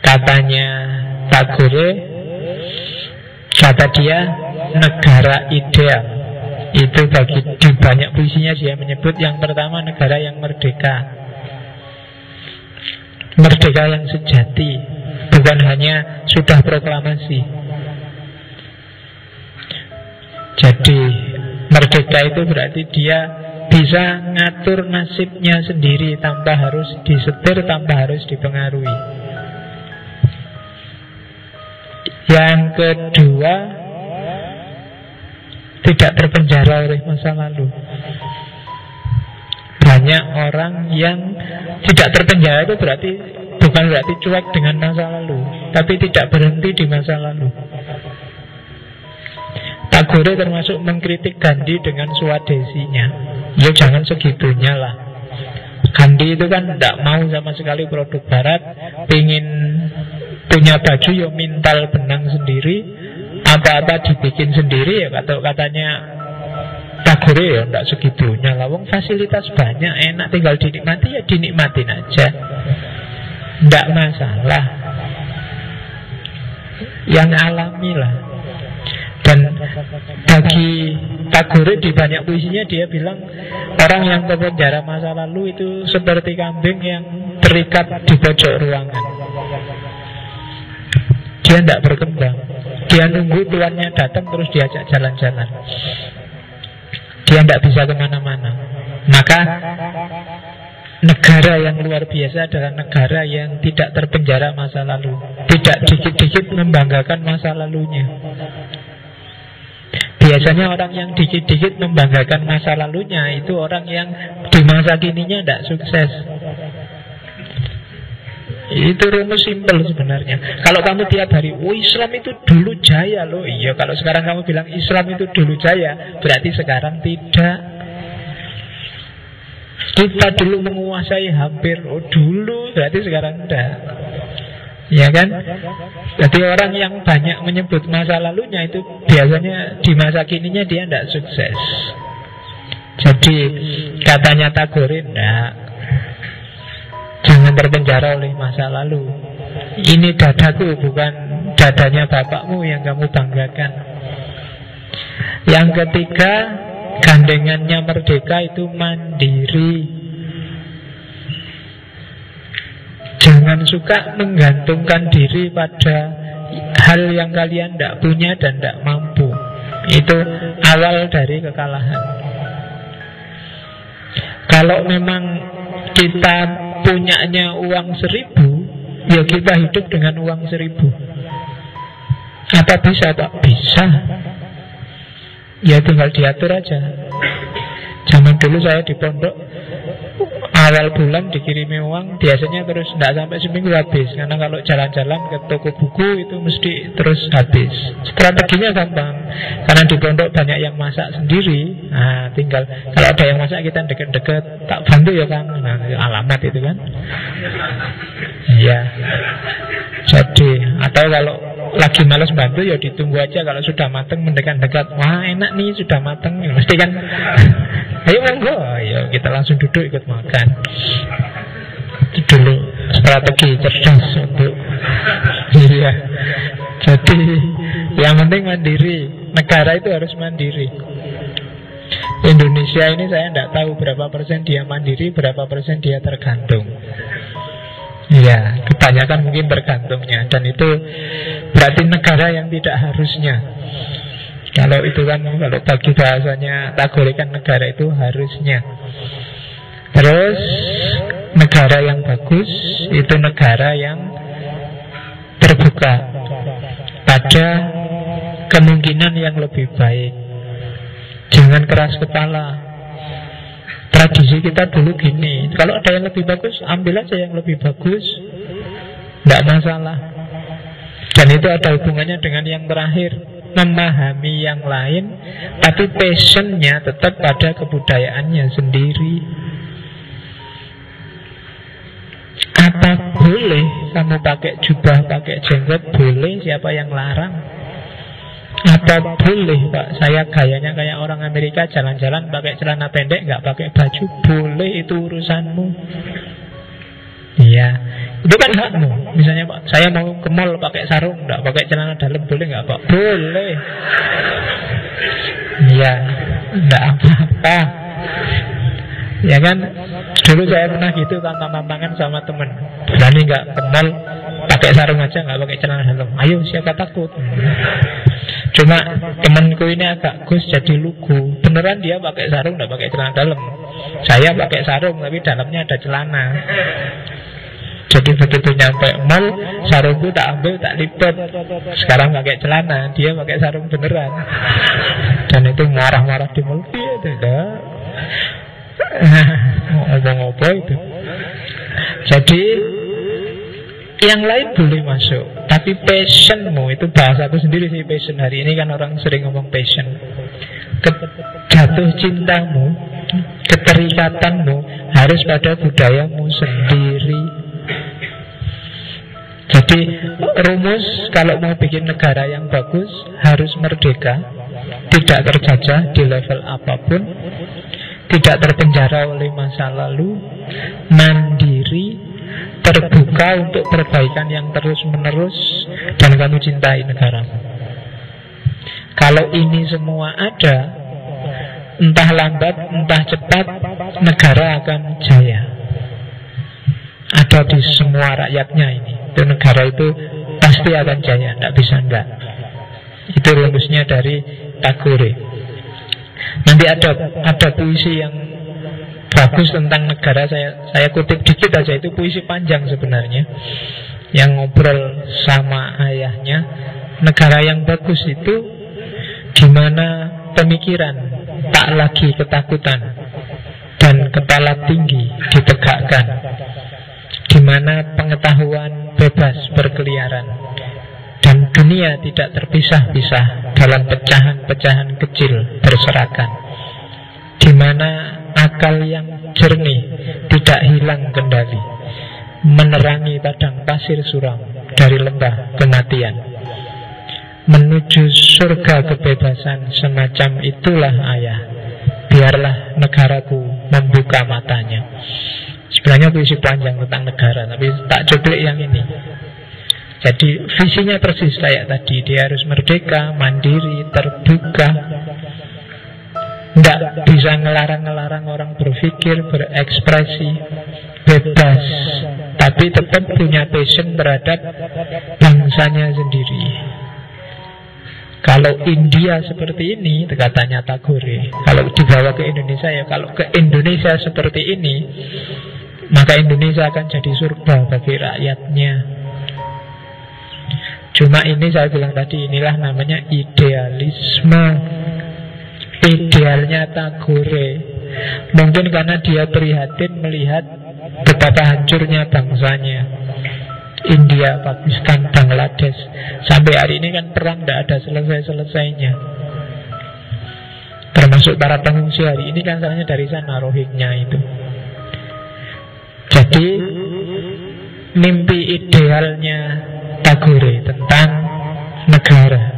Katanya Tagore, kata dia, negara ideal itu bagi di banyak puisinya dia menyebut yang pertama negara yang merdeka, merdeka yang sejati, bukan hanya sudah proklamasi. Jadi merdeka itu berarti dia bisa ngatur nasibnya sendiri tanpa harus disetir, tanpa harus dipengaruhi. Yang kedua, tidak terpenjara oleh masa lalu. Banyak orang yang tidak terpenjara itu berarti bukan berarti cuek dengan masa lalu, tapi tidak berhenti di masa lalu. Tagore termasuk mengkritik Gandhi dengan swadesinya. Ya jangan segitunya lah. Gandhi itu kan tidak mau sama sekali produk barat, pingin punya baju ya mintal benang sendiri, apa-apa dibikin sendiri ya katanya Tagore ya tidak segitunya lah. Wong fasilitas banyak, enak, tinggal dinikmati ya dinikmatin aja, tidak masalah, yang alami lah. Dan bagi Tagore di banyak puisinya dia bilang orang yang terpenjara masa lalu itu seperti kambing yang terikat di pojok ruangan. Dia tidak berkembang. Dia nunggu tuannya datang terus diajak jalan-jalan. Dia tidak bisa kemana-mana. Maka negara yang luar biasa adalah negara yang tidak terpenjara masa lalu, tidak dikit-dikit membanggakan masa lalunya. Biasanya orang yang dikit-dikit membanggakan masa lalunya itu orang yang di masa kininya tidak sukses. Itu rumus simpel sebenarnya. Kalau kamu tiap hari, Islam itu dulu jaya loh. Iya, kalau sekarang kamu bilang Islam itu dulu jaya, berarti sekarang tidak. Kita dulu menguasai hampir, dulu, berarti sekarang tidak. Ya kan? Jadi orang yang banyak menyebut masa lalunya itu biasanya di masa kininya dia tidak sukses. Jadi katanya Tagore, enggak, jangan terpenjara oleh masa lalu. Ini dadaku, bukan dadanya bapakmu yang kamu banggakan. Yang ketiga, gandengannya merdeka itu mandiri. Jangan suka menggantungkan diri pada hal yang kalian tidak punya dan tidak mampu. Itu awal dari kekalahan. Kalau memang kita punyanya uang 1.000, ya kita hidup dengan uang 1.000. Apa bisa? Tak bisa. Ya tinggal diatur aja. Zaman dulu saya di pondok, awal bulan dikirimi uang, biasanya terus tidak sampai seminggu habis. Karena kalau jalan-jalan ke toko buku itu mesti terus habis. Strateginya gampang, karena di pondok banyak yang masak sendiri. Nah, tinggal kalau ada yang masak kita deket-deket, tak bantu ya Kang. Nah, alamat itu kan. Iya. Jadi, atau kalau lagi malas bantu ya ditunggu aja, kalau sudah mateng mendekat-dekat, wah enak nih sudah mateng, mesti kan. Ayo monggo, ayo kita langsung duduk ikut makan. Itu dulu strategi cerdas untuk. Iya. Jadi yang penting mandiri. Negara itu harus mandiri. Indonesia ini saya tidak tahu berapa persen dia mandiri, berapa persen dia tergantung. Iya, kebanyakan mungkin tergantungnya. Dan itu berarti negara yang tidak harusnya. Kalau itu kan, kalau bagi bahasanya Tagore kan negara itu harusnya. Terus negara yang bagus itu negara yang terbuka pada kemungkinan yang lebih baik. Jangan keras kepala. Tradisi kita dulu gini, kalau ada yang lebih bagus, ambil aja yang lebih bagus, tidak masalah. Dan itu ada hubungannya dengan yang terakhir, memahami yang lain, tapi passionnya tetap pada kebudayaannya sendiri. Apa boleh kamu pakai jubah, pakai jenggot? Boleh, siapa yang larang? Apa boleh Pak, saya gayanya kayak orang Amerika, jalan-jalan pakai celana pendek, nggak pakai baju? Boleh, itu urusanmu. Iya, itu kan hakmu. Misalnya Pak, saya mau ke mall pakai sarung, enggak pakai celana dalam, boleh nggak Pak? Boleh. Iya, enggak apa-apa. Ya kan, dulu saya pernah gitu tantang-tantangan sama temen. Berani nggak ke mall pakai sarung aja, nggak pakai celana dalam? Ayo, siapa takut? Cuma temanku ini agak Gus jadi lugu. Beneran dia pakai sarung, nggak pakai celana dalam. Saya pakai sarung tapi dalamnya ada celana. Jadi begitu nyampe mall, sarungku tak ambil, tak lipat. Sekarang pakai celana, dia pakai sarung beneran. Dan itu marah-marah di mall. Iya, tidak. Ngomong apa itu. Jadi yang lain boleh masuk, tapi passionmu, itu bahasaku sendiri sih, passion. Hari ini kan orang sering ngomong passion. Jatuh cintamu, keterikatanmu harus pada budayamu sendiri. Jadi rumus kalau mau bikin negara yang bagus harus merdeka, tidak terjajah di level apapun, tidak terpenjara oleh masa lalu, mandiri, terbuka untuk perbaikan yang terus-menerus, dan kamu cintai negaramu. Kalau ini semua ada, entah lambat, entah cepat, negara akan jaya. Ada di semua rakyatnya ini. Itu negara itu pasti akan jaya, tidak bisa enggak. Itu rumusnya dari Tagore. Nanti ada puisi yang bagus tentang negara, saya kutip dikit aja, itu puisi panjang sebenarnya, yang ngobrol sama ayahnya. Negara yang bagus itu dimana pemikiran tak lagi ketakutan dan kepala tinggi ditegakkan, dimana pengetahuan bebas berkeliaran dan dunia tidak terpisah-pisah dalam pecahan-pecahan kecil berserakan, dimana akal yang jernih tidak hilang kendali, menerangi padang pasir suram dari lembah kematian, menuju surga kebebasan. Semacam itulah ayah, biarlah negaraku membuka matanya. Sebenarnya puisi panjang tentang negara, tapi tak cuplik yang ini. Jadi visinya persis kayak tadi. Dia harus merdeka, mandiri, terbuka, tidak bisa ngelarang-ngelarang orang berpikir, berekspresi, bebas, tapi tetap punya passion terhadap bangsanya sendiri. Kalau India seperti ini, katanya Tagore, kalau dibawa ke Indonesia, ya kalau ke Indonesia seperti ini, maka Indonesia akan jadi surga bagi rakyatnya. Cuma ini saya bilang tadi, inilah namanya idealisme. Idealnya Tagore. Mungkin karena dia prihatin melihat betapa hancurnya bangsanya, India, Pakistan, Bangladesh. Sampai hari ini kan perang tidak ada selesai-selesainya. Termasuk para pengungsi hari ini kan asalnya dari sana, Rohingya itu. Jadi mimpi idealnya Tagore tentang negara